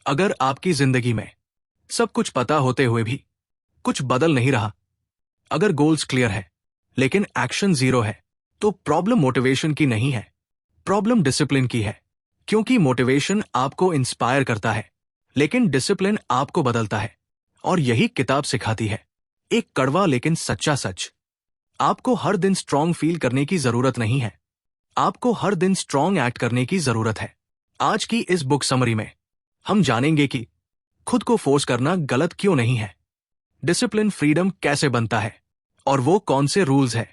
अगर आपकी जिंदगी में सब कुछ पता होते हुए भी कुछ बदल नहीं रहा, अगर गोल्स क्लियर है लेकिन एक्शन जीरो है, तो प्रॉब्लम मोटिवेशन की नहीं है, प्रॉब्लम डिसिप्लिन की है। क्योंकि मोटिवेशन आपको इंस्पायर करता है लेकिन डिसिप्लिन आपको बदलता है। और यही किताब सिखाती है, एक कड़वा लेकिन सच्चा सच। आपको हर दिन स्ट्रांग फील करने की जरूरत नहीं है, आपको हर दिन स्ट्रांग एक्ट करने की जरूरत है। आज की इस बुक समरी में हम जानेंगे कि खुद को फोर्स करना गलत क्यों नहीं है, डिसिप्लिन फ्रीडम कैसे बनता है, और वो कौन से रूल्स हैं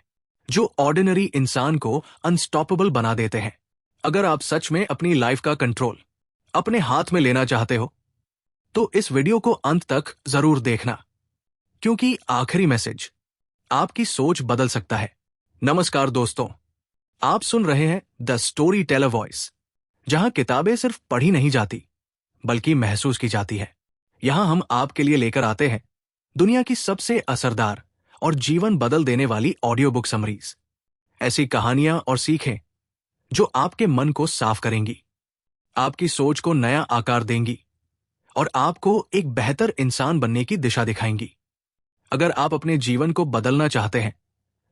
जो ऑर्डिनरी इंसान को अनस्टॉपेबल बना देते हैं। अगर आप सच में अपनी लाइफ का कंट्रोल अपने हाथ में लेना चाहते हो तो इस वीडियो को अंत तक जरूर देखना, क्योंकि आखिरी मैसेज आपकी सोच बदल सकता है। नमस्कार दोस्तों, आप सुन रहे हैं द स्टोरी टेलर वॉइस, जहां किताबें सिर्फ पढ़ी नहीं जाती बल्कि महसूस की जाती है। यहां हम आपके लिए लेकर आते हैं दुनिया की सबसे असरदार और जीवन बदल देने वाली ऑडियो बुक समरीज, ऐसी कहानियां और सीखें जो आपके मन को साफ करेंगी, आपकी सोच को नया आकार देंगी और आपको एक बेहतर इंसान बनने की दिशा दिखाएंगी। अगर आप अपने जीवन को बदलना चाहते हैं,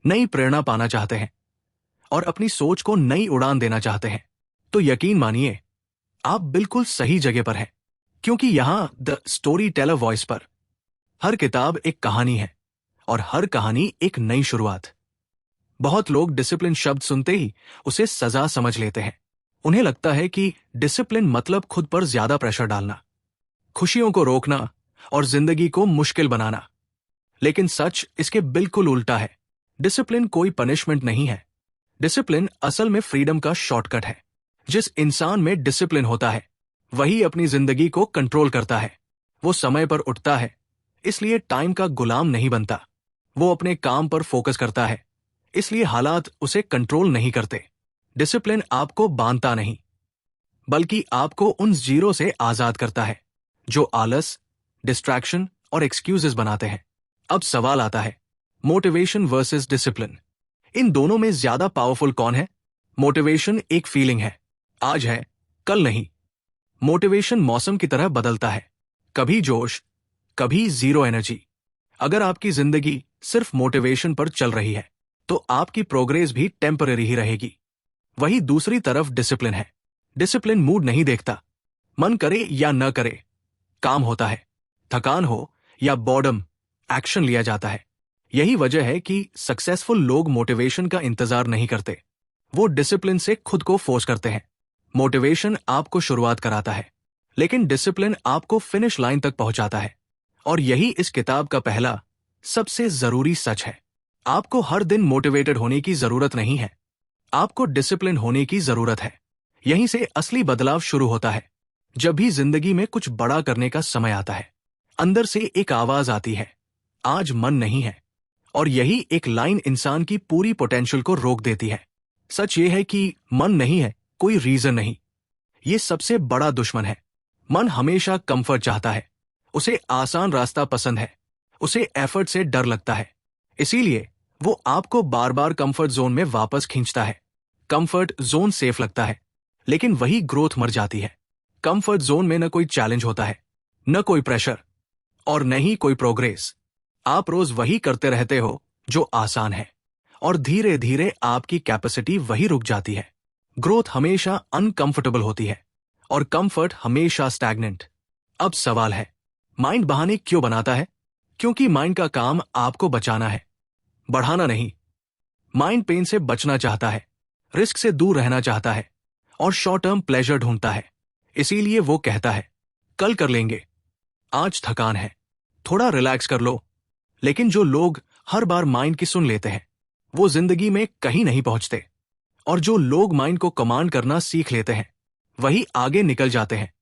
नई प्रेरणा पाना चाहते हैं और अपनी सोच को नई उड़ान देना चाहते हैं, तो यकीन मानिए आप बिल्कुल सही जगह पर हैं। क्योंकि यहां द स्टोरी टेलर वॉइस पर हर किताब एक कहानी है और हर कहानी एक नई शुरुआत। बहुत लोग डिसिप्लिन शब्द सुनते ही उसे सजा समझ लेते हैं। उन्हें लगता है कि डिसिप्लिन मतलब खुद पर ज्यादा प्रेशर डालना, खुशियों को रोकना और जिंदगी को मुश्किल बनाना। लेकिन सच इसके बिल्कुल उल्टा है। डिसिप्लिन कोई पनिशमेंट नहीं है, डिसिप्लिन असल में फ्रीडम का शॉर्टकट है। जिस इंसान में डिसिप्लिन होता है वही अपनी जिंदगी को कंट्रोल करता है। वो समय पर उठता है, इसलिए टाइम का गुलाम नहीं बनता। वो अपने काम पर फोकस करता है, इसलिए हालात उसे कंट्रोल नहीं करते। डिसिप्लिन आपको बांधता नहीं, बल्कि आपको उन जीरो से आजाद करता है जो आलस, डिस्ट्रैक्शन और एक्सक्यूजेस बनाते हैं। अब सवाल आता है, मोटिवेशन वर्सेस डिसिप्लिन, इन दोनों में ज्यादा पावरफुल कौन है? मोटिवेशन एक फीलिंग है, आज है कल नहीं। मोटिवेशन मौसम की तरह बदलता है, कभी जोश, कभी जीरो एनर्जी। अगर आपकी जिंदगी सिर्फ मोटिवेशन पर चल रही है तो आपकी प्रोग्रेस भी टेम्पररी ही रहेगी। वही दूसरी तरफ डिसिप्लिन है। डिसिप्लिन मूड नहीं देखता, मन करे या न करे काम होता है, थकान हो या बॉर्डम, एक्शन लिया जाता है। यही वजह है कि सक्सेसफुल लोग मोटिवेशन का इंतजार नहीं करते, वो डिसिप्लिन से खुद को फोर्स करते हैं। मोटिवेशन आपको शुरुआत कराता है लेकिन डिसिप्लिन आपको फिनिश लाइन तक पहुंचाता है। और यही इस किताब का पहला सबसे जरूरी सच है। आपको हर दिन मोटिवेटेड होने की जरूरत नहीं है, आपको डिसिप्लिन होने की जरूरत है। यहीं से असली बदलाव शुरू होता है। जब भी जिंदगी में कुछ बड़ा करने का समय आता है, अंदर से एक आवाज आती है, आज मन नहीं है। और यही एक लाइन इंसान की पूरी पोटेंशियल को रोक देती है। सच ये है कि मन नहीं है कोई रीजन नहीं, ये सबसे बड़ा दुश्मन है। मन हमेशा कंफर्ट चाहता है, उसे आसान रास्ता पसंद है, उसे एफर्ट से डर लगता है। इसीलिए वो आपको बार बार कंफर्ट जोन में वापस खींचता है। कंफर्ट जोन सेफ लगता है, लेकिन वही ग्रोथ मर जाती है। कंफर्ट जोन में न कोई चैलेंज होता है, न कोई प्रेशर और न ही कोई प्रोग्रेस। आप रोज वही करते रहते हो जो आसान है, और धीरे धीरे आपकी कैपेसिटी वही रुक जाती है। ग्रोथ हमेशा अनकंफर्टेबल होती है और कंफर्ट हमेशा स्टैग्नेंट। अब सवाल है, माइंड बहाने क्यों बनाता है? क्योंकि माइंड का काम आपको बचाना है, बढ़ाना नहीं। माइंड पेन से बचना चाहता है, रिस्क से दूर रहना चाहता है और शॉर्ट टर्म प्लेजर ढूंढता है। इसीलिए वो कहता है, कल कर लेंगे, आज थकान है, थोड़ा रिलैक्स कर लो। लेकिन जो लोग हर बार माइंड की सुन लेते हैं वो जिंदगी में कहीं नहीं पहुंचते। और जो लोग माइंड को कमांड करना सीख लेते हैं वही आगे निकल जाते हैं।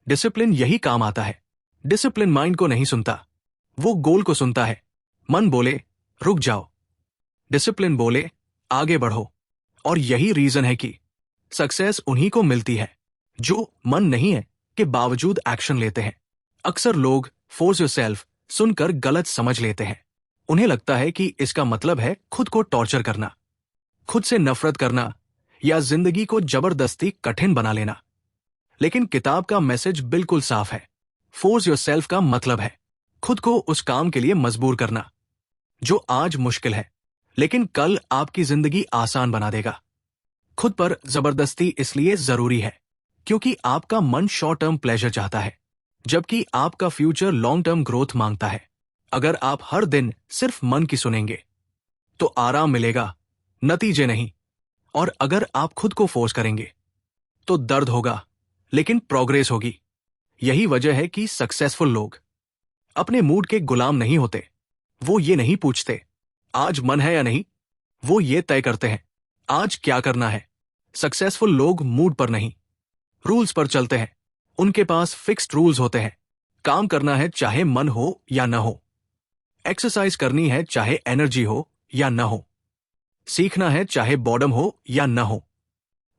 डिसिप्लिन यही काम आता है। डिसिप्लिन माइंड को नहीं सुनता, वो गोल को सुनता है। मन बोले रुक जाओ, डिसिप्लिन बोले आगे बढ़ो। और यही रीजन है कि सक्सेस उन्हीं को मिलती है जो मन नहीं है के बावजूद एक्शन लेते हैं। अक्सर लोग फोर्स योरसेल्फ सुनकर गलत समझ लेते हैं। उन्हें लगता है कि इसका मतलब है खुद को टॉर्चर करना, खुद से नफरत करना या जिंदगी को जबरदस्ती कठिन बना लेना। लेकिन किताब का मैसेज बिल्कुल साफ है, फोर्स योरसेल्फ का मतलब है खुद को उस काम के लिए मजबूर करना जो आज मुश्किल है लेकिन कल आपकी जिंदगी आसान बना देगा। खुद पर जबरदस्ती इसलिए जरूरी है क्योंकि आपका मन शॉर्ट टर्म प्लेजर चाहता है जबकि आपका फ्यूचर लॉन्ग टर्म ग्रोथ मांगता है। अगर आप हर दिन सिर्फ मन की सुनेंगे तो आराम मिलेगा, नतीजे नहीं। और अगर आप खुद को फोर्स करेंगे तो दर्द होगा लेकिन प्रोग्रेस होगी। यही वजह है कि सक्सेसफुल लोग अपने मूड के गुलाम नहीं होते। वो ये नहीं पूछते आज मन है या नहीं, वो ये तय करते हैं आज क्या करना है। सक्सेसफुल लोग मूड पर नहीं, रूल्स पर चलते हैं। उनके पास फिक्स्ड रूल्स होते हैं। काम करना है चाहे मन हो या न हो, एक्सरसाइज करनी है चाहे एनर्जी हो या न हो, सीखना है चाहे बॉर्डम हो या न हो।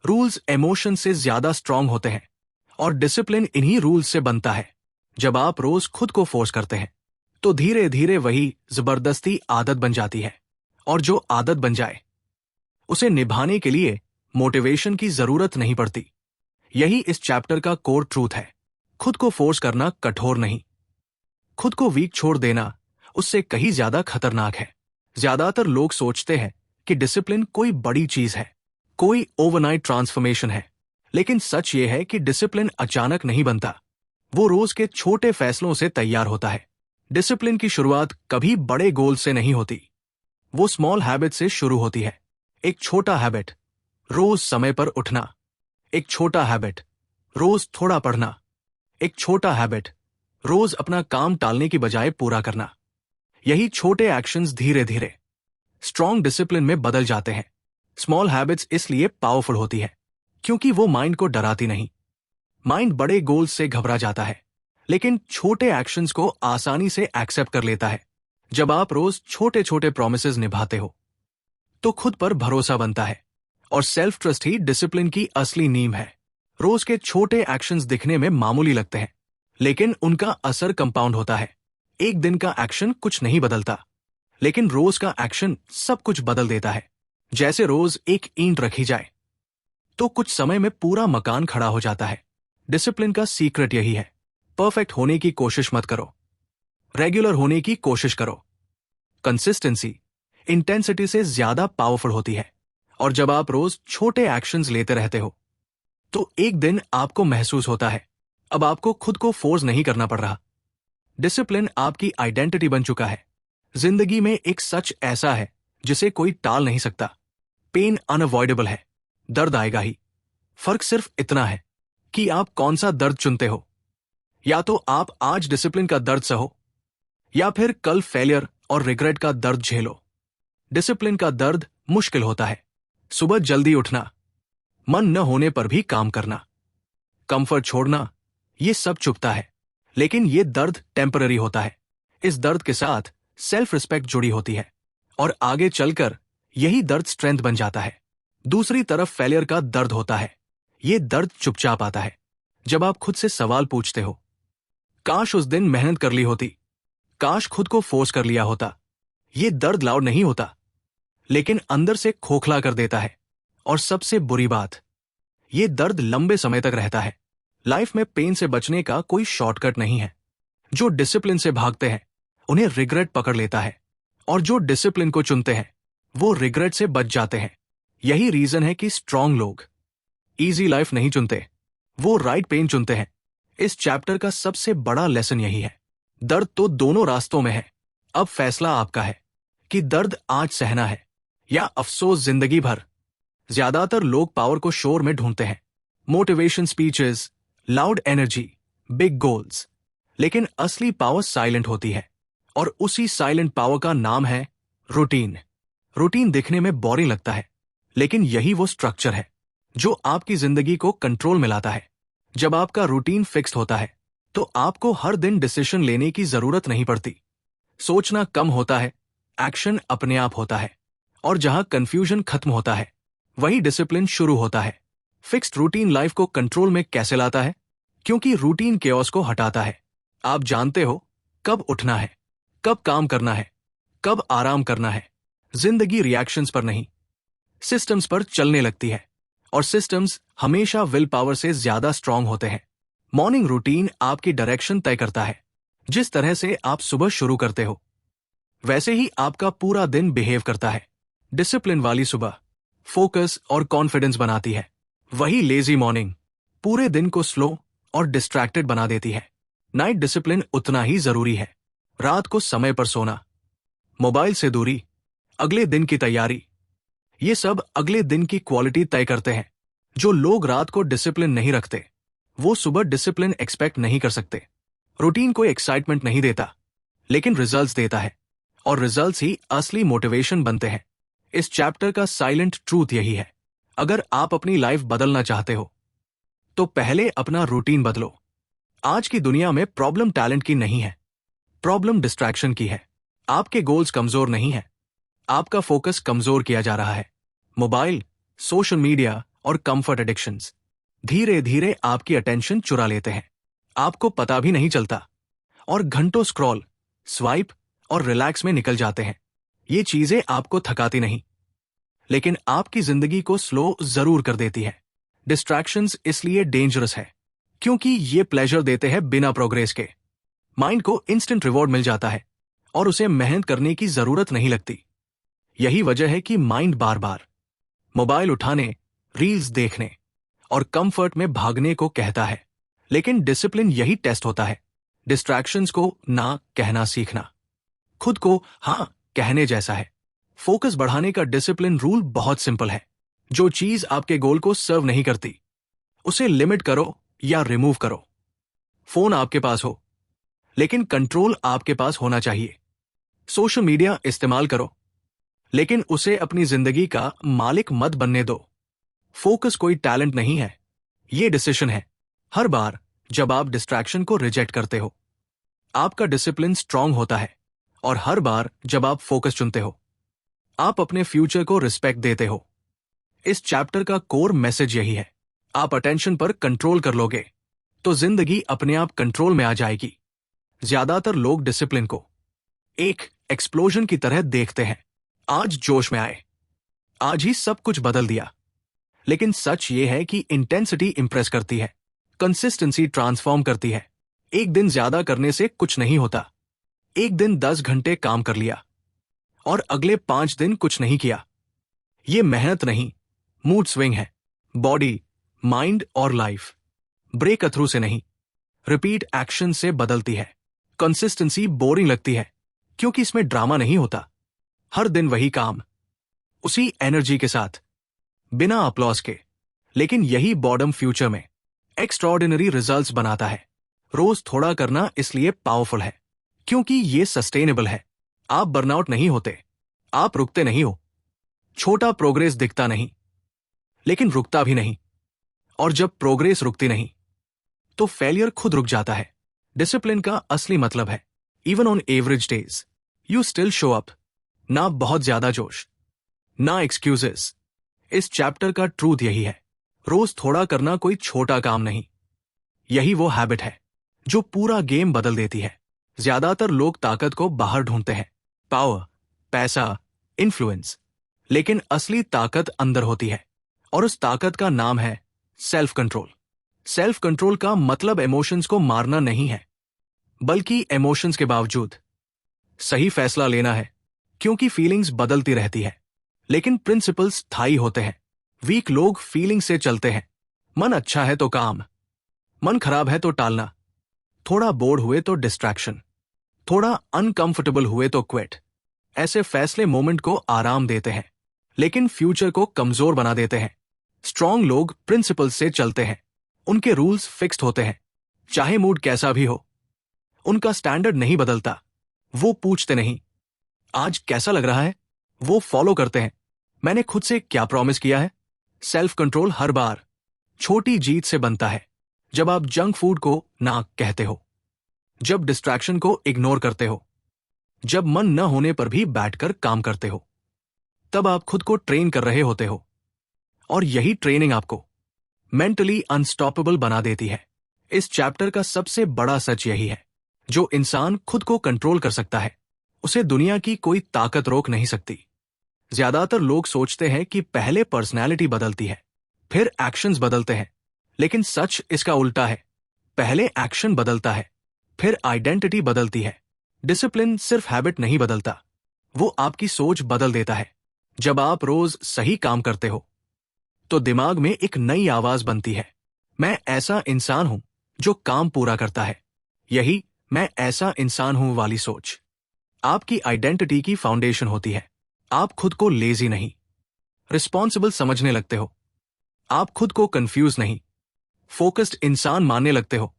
रूल्स इमोशन से ज्यादा स्ट्रांग होते हैं और डिसिप्लिन इन्हीं रूल्स से बनता है। जब आप रोज खुद को फोर्स करते हैं तो धीरे धीरे वही जबरदस्ती आदत बन जाती है और जो आदत बन जाए उसे निभाने के लिए मोटिवेशन की जरूरत नहीं पड़ती। यही इस चैप्टर का कोर ट्रूथ है। खुद को फोर्स करना कठोर नहीं, खुद को वीक छोड़ देना उससे कहीं ज्यादा खतरनाक है। ज्यादातर लोग सोचते हैं कि डिसिप्लिन कोई बड़ी चीज है, कोई ओवरनाइट ट्रांसफॉर्मेशन है, लेकिन सच ये है कि डिसिप्लिन अचानक नहीं बनता। वो रोज के छोटे फैसलों से तैयार होता है। डिसिप्लिन की शुरुआत कभी बड़े गोल से नहीं होती, वो स्मॉल हैबिट से शुरू होती है। एक छोटा हैबिट, रोज समय पर उठना। एक छोटा हैबिट, रोज थोड़ा पढ़ना। एक छोटा हैबिट, रोज अपना काम टालने की बजाय पूरा करना। यही छोटे एक्शंस धीरे धीरे स्ट्रॉन्ग डिसिप्लिन में बदल जाते हैं। स्मॉल हैबिट्स इसलिए पावरफुल होती है क्योंकि वो माइंड को डराती नहीं। माइंड बड़े गोल्स से घबरा जाता है लेकिन छोटे एक्शंस को आसानी से एक्सेप्ट कर लेता है। जब आप रोज छोटे छोटे प्रोमिसेस निभाते हो तो खुद पर भरोसा बनता है और सेल्फ ट्रस्ट ही डिसिप्लिन की असली नींव है। रोज के छोटे एक्शंस दिखने में मामूली लगते हैं लेकिन उनका असर कंपाउंड होता है। एक दिन का एक्शन कुछ नहीं बदलता लेकिन रोज का एक्शन सब कुछ बदल देता है। जैसे रोज एक ईंट रखी जाए तो कुछ समय में पूरा मकान खड़ा हो जाता है। डिसिप्लिन का सीक्रेट यही है, परफेक्ट होने की कोशिश मत करो, रेगुलर होने की कोशिश करो। कंसिस्टेंसी इंटेंसिटी से ज्यादा पावरफुल होती है और जब आप रोज छोटे एक्शंस लेते रहते हो तो एक दिन आपको महसूस होता है अब आपको खुद को फोर्स नहीं करना पड़ रहा। डिसिप्लिन आपकी आइडेंटिटी बन चुका है। जिंदगी में एक सच ऐसा है जिसे कोई टाल नहीं सकता। पेन अनअवॉइडेबल है, दर्द आएगा ही। फर्क सिर्फ इतना है कि आप कौन सा दर्द चुनते हो। या तो आप आज डिसिप्लिन का दर्द सहो या फिर कल फेलियर और रिग्रेट का दर्द झेलो। डिसिप्लिन का दर्द मुश्किल होता है, सुबह जल्दी उठना, मन न होने पर भी काम करना, कंफर्ट छोड़ना, ये सब चुभता है लेकिन ये दर्द टेम्पररी होता है। इस दर्द के साथ सेल्फ रिस्पेक्ट जुड़ी होती है और आगे चलकर यही दर्द स्ट्रेंथ बन जाता है। दूसरी तरफ फेलियर का दर्द होता है। ये दर्द चुपचाप आता है जब आप खुद से सवाल पूछते हो, काश उस दिन मेहनत कर ली होती, काश खुद को फोर्स कर लिया होता। ये दर्द लाउड नहीं होता लेकिन अंदर से खोखला कर देता है। और सबसे बुरी बात, ये दर्द लंबे समय तक रहता है। लाइफ में पेन से बचने का कोई शॉर्टकट नहीं है। जो डिसिप्लिन से भागते हैं उन्हें रिग्रेट पकड़ लेता है और जो डिसिप्लिन को चुनते हैं वो रिग्रेट से बच जाते हैं। यही रीजन है कि स्ट्रांग लोग इजी लाइफ नहीं चुनते, वो राइट पेन चुनते हैं। इस चैप्टर का सबसे बड़ा लेसन यही है, दर्द तो दोनों रास्तों में है। अब फैसला आपका है कि दर्द आज सहना है या अफसोस जिंदगी भर। ज्यादातर लोग पावर को शोर में ढूंढते हैं, motivation speeches, loud energy, big goals, लेकिन असली पावर साइलेंट होती है और उसी साइलेंट पावर का नाम है रूटीन। रूटीन दिखने में बोरिंग लगता है लेकिन यही वो स्ट्रक्चर है जो आपकी जिंदगी को कंट्रोल में लाता है। जब आपका रूटीन फिक्स्ड होता है तो आपको हर दिन डिसीजन लेने की जरूरत नहीं पड़ती। सोचना कम होता है, एक्शन अपने आप होता है और जहां कंफ्यूजन खत्म होता है वही डिसिप्लिन शुरू होता है। फिक्स्ड रूटीन लाइफ को कंट्रोल में कैसे लाता है? क्योंकि रूटीन केओस को हटाता है। आप जानते हो कब उठना है, कब काम करना है, कब आराम करना है। जिंदगी रिएक्शंस पर नहीं, सिस्टम्स पर चलने लगती है और सिस्टम्स हमेशा विल पावर से ज्यादा स्ट्रांग होते हैं। मॉर्निंग रूटीन आपकी डायरेक्शन तय करता है। जिस तरह से आप सुबह शुरू करते हो वैसे ही आपका पूरा दिन बिहेव करता है। डिसिप्लिन वाली सुबह फोकस और कॉन्फिडेंस बनाती है, वही लेजी मॉर्निंग पूरे दिन को स्लो और डिस्ट्रैक्टेड बना देती है। नाइट डिसिप्लिन उतना ही जरूरी है। रात को समय पर सोना, मोबाइल से दूरी, अगले दिन की तैयारी, ये सब अगले दिन की क्वालिटी तय करते हैं। जो लोग रात को डिसिप्लिन नहीं रखते वो सुबह डिसिप्लिन एक्सपेक्ट नहीं कर सकते। रूटीन कोई एक्साइटमेंट नहीं देता लेकिन रिजल्ट्स देता है, और रिजल्ट्स ही असली मोटिवेशन बनते हैं। इस चैप्टर का साइलेंट ट्रूथ यही है, अगर आप अपनी लाइफ बदलना चाहते हो तो पहले अपना रूटीन बदलो। आज की दुनिया में प्रॉब्लम टैलेंट की नहीं है, प्रॉब्लम डिस्ट्रैक्शन की है। आपके गोल्स कमजोर नहीं है, आपका फोकस कमजोर किया जा रहा है। मोबाइल, सोशल मीडिया और कंफर्ट एडिक्शंस धीरे धीरे आपकी अटेंशन चुरा लेते हैं, आपको पता भी नहीं चलता, और घंटों स्क्रॉल, स्वाइप और रिलैक्स में निकल जाते हैं। ये चीजें आपको थकाती नहीं लेकिन आपकी जिंदगी को स्लो जरूर कर देती है। डिस्ट्रैक्शंस इसलिए डेंजरस है क्योंकि ये प्लेजर देते हैं बिना प्रोग्रेस के। माइंड को इंस्टेंट रिवॉर्ड मिल जाता है और उसे मेहनत करने की जरूरत नहीं लगती। यही वजह है कि माइंड बार बार मोबाइल उठाने, रील्स देखने और कंफर्ट में भागने को कहता है। लेकिन डिसिप्लिन यही टेस्ट होता है, डिस्ट्रैक्शंस को ना कहना सीखना, खुद को हां कहने जैसा है। फोकस बढ़ाने का डिसिप्लिन रूल बहुत सिंपल है। जो चीज आपके गोल को सर्व नहीं करती उसे लिमिट करो या रिमूव करो। फोन आपके पास हो लेकिन कंट्रोल आपके पास होना चाहिए। सोशल मीडिया इस्तेमाल करो लेकिन उसे अपनी जिंदगी का मालिक मत बनने दो। फोकस कोई टैलेंट नहीं है, ये डिसीजन है। हर बार जब आप डिस्ट्रैक्शन को रिजेक्ट करते हो आपका डिसिप्लिन स्ट्रांग होता है, और हर बार जब आप फोकस चुनते हो आप अपने फ्यूचर को रिस्पेक्ट देते हो। इस चैप्टर का कोर मैसेज यही है, आप अटेंशन पर कंट्रोल कर लोगे तो जिंदगी अपने आप कंट्रोल में आ जाएगी। ज्यादातर लोग डिसिप्लिन को एक एक्सप्लोजन की तरह देखते हैं। आज जोश में आए, आज ही सब कुछ बदल दिया। लेकिन सच ये है कि इंटेंसिटी इंप्रेस करती है, कंसिस्टेंसी ट्रांसफॉर्म करती है। एक दिन ज्यादा करने से कुछ नहीं होता। एक दिन 10 घंटे काम कर लिया और अगले 5 दिन कुछ नहीं किया, ये मेहनत नहीं, मूड स्विंग है। बॉडी, माइंड और लाइफ ब्रेक थ्रू से नहीं, रिपीट एक्शन से बदलती है। कंसिस्टेंसी बोरिंग लगती है क्योंकि इसमें ड्रामा नहीं होता। हर दिन वही काम, उसी एनर्जी के साथ, बिना अपलॉज के। लेकिन यही बॉर्डम फ्यूचर में एक्स्ट्राऑर्डिनरी रिजल्ट्स बनाता है। रोज थोड़ा करना इसलिए पावरफुल है क्योंकि ये सस्टेनेबल है। आप बर्नआउट नहीं होते, आप रुकते नहीं हो। छोटा प्रोग्रेस दिखता नहीं लेकिन रुकता भी नहीं, और जब प्रोग्रेस रुकती नहीं तो फेलियर खुद रुक जाता है। डिसिप्लिन का असली मतलब है even on average days you still show up. ना बहुत ज्यादा जोश, ना एक्सक्यूजेस। इस चैप्टर का ट्रूथ यही है, रोज थोड़ा करना कोई छोटा काम नहीं, यही वो हैबिट है जो पूरा गेम बदल देती है। ज्यादातर लोग ताकत को बाहर ढूंढते हैं, पावर, पैसा, इन्फ्लुएंस, लेकिन असली ताकत अंदर होती है, और उस ताकत का नाम है सेल्फ कंट्रोल। सेल्फ कंट्रोल का मतलब इमोशंस को मारना नहीं है, बल्कि इमोशंस के बावजूद सही फैसला लेना है, क्योंकि फीलिंग्स बदलती रहती है लेकिन प्रिंसिपल्स स्थायी होते हैं। वीक लोग फीलिंग से चलते हैं, मन अच्छा है तो काम, मन खराब है तो टालना, थोड़ा बोर्ड हुए तो डिस्ट्रैक्शन, थोड़ा अनकंफर्टेबल हुए तो क्विट। ऐसे फैसले मोमेंट को आराम देते हैं लेकिन फ्यूचर को कमजोर बना देते हैं। स्ट्रांग लोग प्रिंसिपल्स से चलते हैं, उनके रूल्स फिक्स्ड होते हैं, चाहे मूड कैसा भी हो। उनका स्टैंडर्ड नहीं बदलता, वो पूछते नहीं आज कैसा लग रहा है, वो फॉलो करते हैं मैंने खुद से क्या प्रॉमिस किया है। सेल्फ कंट्रोल हर बार छोटी जीत से बनता है। जब आप जंक फूड को ना कहते हो, जब डिस्ट्रैक्शन को इग्नोर करते हो, जब मन न होने पर भी बैठकर काम करते हो, तब आप खुद को ट्रेन कर रहे होते हो, और यही ट्रेनिंग आपको मेंटली अनस्टॉपेबल बना देती है। इस चैप्टर का सबसे बड़ा सच यही है, जो इंसान खुद को कंट्रोल कर सकता है उसे दुनिया की कोई ताकत रोक नहीं सकती। ज्यादातर लोग सोचते हैं कि पहले पर्सनैलिटी बदलती है फिर एक्शंस बदलते हैं, लेकिन सच इसका उल्टा है। पहले एक्शन बदलता है, फिर आइडेंटिटी बदलती है। डिसिप्लिन सिर्फ हैबिट नहीं बदलता, वो आपकी सोच बदल देता है। जब आप रोज सही काम करते हो तो दिमाग में एक नई आवाज बनती है, मैं ऐसा इंसान हूं जो काम पूरा करता है। यही मैं ऐसा इंसान हूं वाली सोच आपकी आइडेंटिटी की फाउंडेशन होती है। आप खुद को लेजी नहीं, रिस्पॉन्सिबल समझने लगते हो। आप खुद को कंफ्यूज नहीं, फोकस्ड इंसान मानने लगते हो।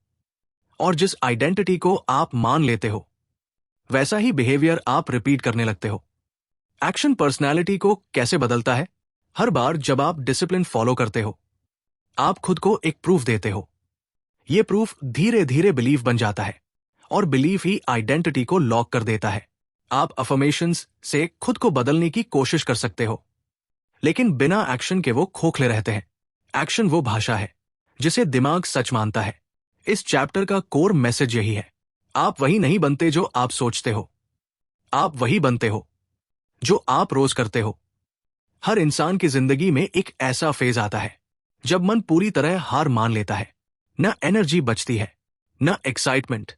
और जिस आइडेंटिटी को आप मान लेते हो, वैसा ही बिहेवियर आप रिपीट करने लगते हो। एक्शन पर्सनैलिटी को कैसे बदलता है? हर बार जब आप डिसिप्लिन फॉलो करते हो, आप खुद को एक प्रूफ देते हो। ये प्रूफ धीरे धीरे बिलीफ बन जाता है, और बिलीफ ही आइडेंटिटी को लॉक कर देता है। आप अफर्मेशंस से खुद को बदलने की कोशिश कर सकते हो, लेकिन बिना एक्शन के वो खोखले रहते हैं। एक्शन वो भाषा है जिसे दिमाग सच मानता है। इस चैप्टर का कोर मैसेज यही है, आप वही नहीं बनते जो आप सोचते हो, आप वही बनते हो जो आप रोज करते हो। हर इंसान की जिंदगी में एक ऐसा फेज आता है जब मन पूरी तरह हार मान लेता है। न एनर्जी बचती है, न एक्साइटमेंट,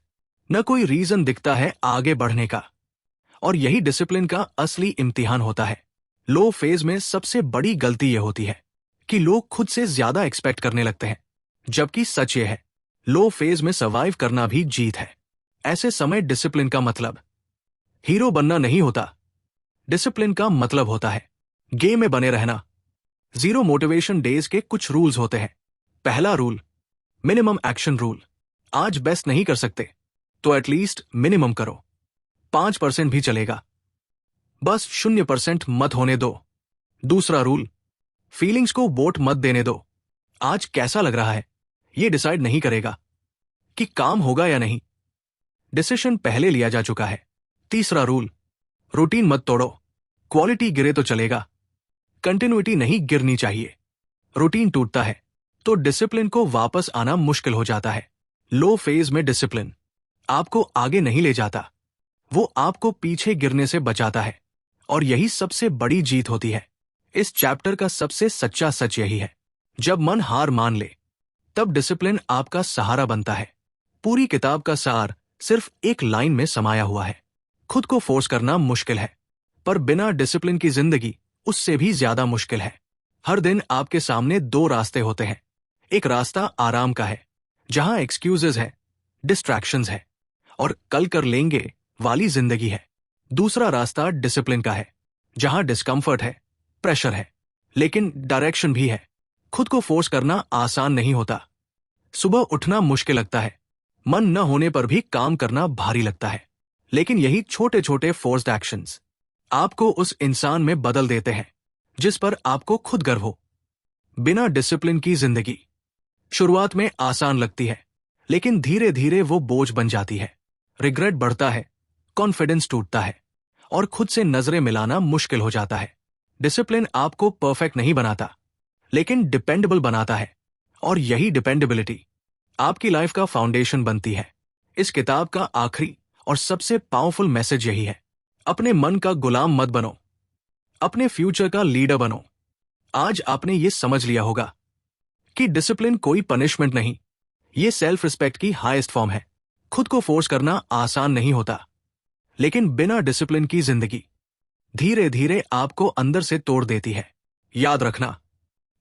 न कोई रीजन दिखता है आगे बढ़ने का। और यही डिसिप्लिन का असली इम्तिहान होता है। लो फेज में सबसे बड़ी गलती यह होती है कि लोग खुद से ज्यादा एक्सपेक्ट करने लगते हैं, जबकि सच ये है, लो फेज में सर्वाइव करना भी जीत है। ऐसे समय डिसिप्लिन का मतलब हीरो बनना नहीं होता। डिसिप्लिन का मतलब होता है गेम में बने रहना। जीरो मोटिवेशन डेज के कुछ रूल्स होते हैं। पहला रूल, मिनिमम एक्शन रूल। आज बेस्ट नहीं कर सकते तो एटलीस्ट मिनिमम करो। 5% भी चलेगा, बस 0% मत होने दो। दूसरा रूल, फीलिंग्स को वोट मत देने दो। आज कैसा लग रहा है ये डिसाइड नहीं करेगा कि काम होगा या नहीं। डिसीजन पहले लिया जा चुका है। तीसरा रूल, रूटीन मत तोड़ो। क्वालिटी गिरे तो चलेगा, कंटिन्यूटी नहीं गिरनी चाहिए। रूटीन टूटता है तो डिसिप्लिन को वापस आना मुश्किल हो जाता है। लो फेज में डिसिप्लिन आपको आगे नहीं ले जाता, वो आपको पीछे गिरने से बचाता है। और यही सबसे बड़ी जीत होती है। इस चैप्टर का सबसे सच्चा सच यही है, जब मन हार मान ले तब डिसिप्लिन आपका सहारा बनता है। पूरी किताब का सार सिर्फ एक लाइन में समाया हुआ है। खुद को फोर्स करना मुश्किल है, पर बिना डिसिप्लिन की जिंदगी उससे भी ज्यादा मुश्किल है। हर दिन आपके सामने दो रास्ते होते हैं। एक रास्ता आराम का है, जहां एक्सक्यूजेस है, डिस्ट्रैक्शंस है और कल कर लेंगे वाली जिंदगी है। दूसरा रास्ता डिसिप्लिन का है, जहां डिस्कंफर्ट है, प्रेशर है, लेकिन डायरेक्शन भी है। खुद को फोर्स करना आसान नहीं होता। सुबह उठना मुश्किल लगता है, मन न होने पर भी काम करना भारी लगता है। लेकिन यही छोटे छोटे फोर्स्ड एक्शंस आपको उस इंसान में बदल देते हैं जिस पर आपको खुद गर्व हो। बिना डिसिप्लिन की जिंदगी शुरुआत में आसान लगती है, लेकिन धीरे धीरे वो बोझ बन जाती है। रिग्रेट बढ़ता है, कॉन्फिडेंस टूटता है और खुद से नजरें मिलाना मुश्किल हो जाता है। डिसिप्लिन आपको परफेक्ट नहीं बनाता, लेकिन डिपेंडेबल बनाता है। और यही डिपेंडेबिलिटी आपकी लाइफ का फाउंडेशन बनती है। इस किताब का आखिरी और सबसे पावरफुल मैसेज यही है, अपने मन का गुलाम मत बनो, अपने फ्यूचर का लीडर बनो। आज आपने ये समझ लिया होगा कि डिसिप्लिन कोई पनिशमेंट नहीं, ये सेल्फ रिस्पेक्ट की हाईएस्ट फॉर्म है। खुद को फोर्स करना आसान नहीं होता, लेकिन बिना डिसिप्लिन की जिंदगी धीरे धीरे आपको अंदर से तोड़ देती है। याद रखना,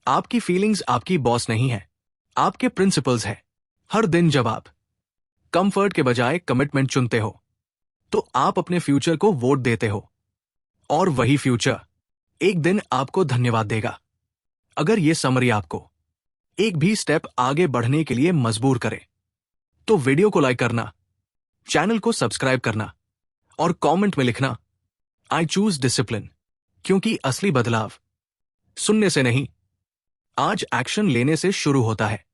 आपकी फीलिंग्स आपकी बॉस नहीं है, आपके प्रिंसिपल्स है। हर दिन जब आप कंफर्ट के बजाय कमिटमेंट चुनते हो, तो आप अपने फ्यूचर को वोट देते हो, और वही फ्यूचर एक दिन आपको धन्यवाद देगा। अगर ये समरी आपको एक भी स्टेप आगे बढ़ने के लिए मजबूर करे, तो वीडियो को लाइक करना, चैनल को सब्सक्राइब करना और कमेंट में लिखना, आई चूज डिसिप्लिन, क्योंकि असली बदलाव सुनने से नहीं, आज एक्शन लेने से शुरू होता है।